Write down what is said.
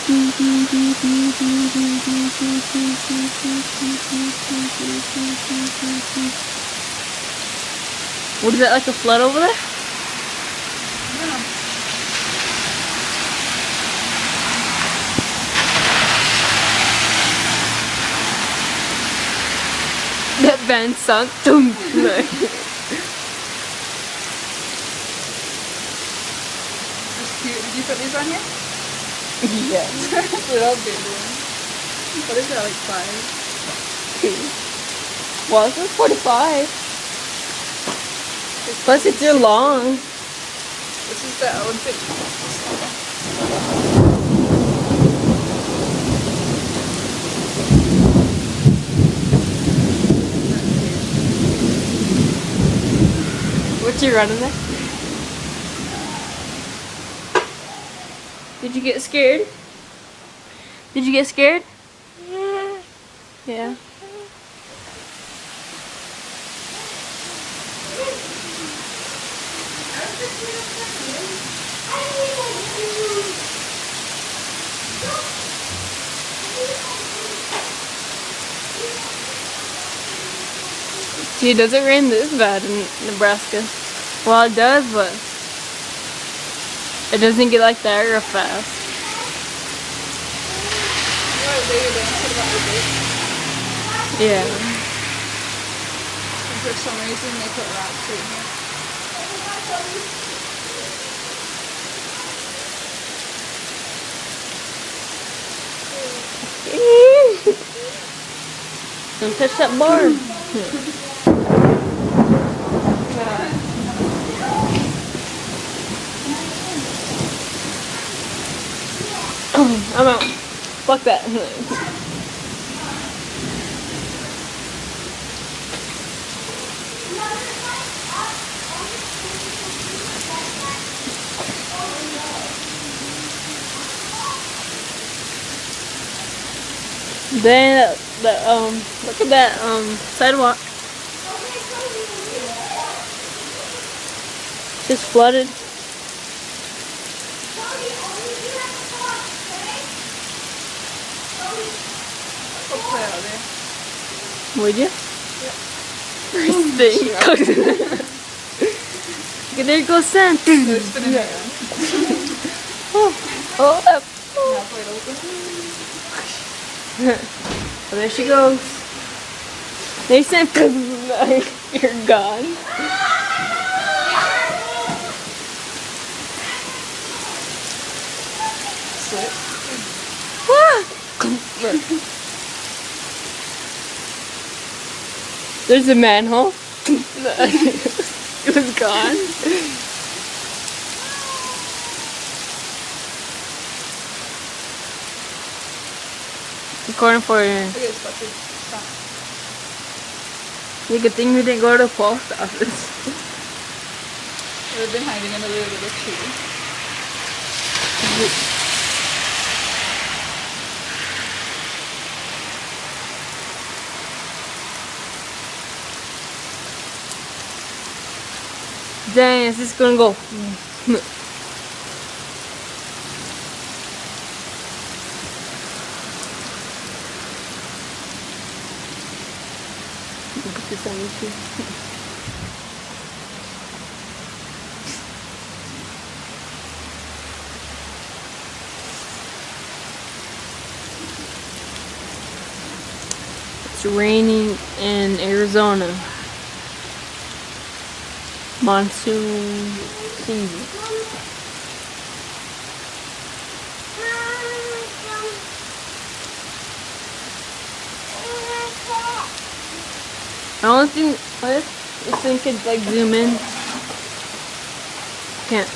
What is that, like a flood over there? Yeah. That van sunk. That's cute. Did you put these on here? Yeah. They're all big ones. What is that, like 5? Well, this is 45. Plus, it's too long. This is the Olympic. What you running there? Did you get scared? Did you get scared? Yeah. See, it doesn't rain this bad in Nebraska. Well, it does, but it doesn't get like that real fast. Yeah. And for some reason they put rocks in here. Don't touch that bar. I'm out. Fuck that. Then look at that sidewalk. Just flooded. I'll play out there. Would you? Yep. First thing. Okay, there goes Sam. They're spinning around. Oh, up. Halfway open. Oh, there she goes. They said, you're gone. Slip. Ah! There's a manhole. It was gone. Recording for you. Look at this bucket. Stop. Yeah, good thing we didn't go to the post office. They've been hiding under the little tree. Dang, is this gonna go? Put this on YouTube. It's raining in Arizona. Monsoon season. I don't think this thing could like zoom in. Can't.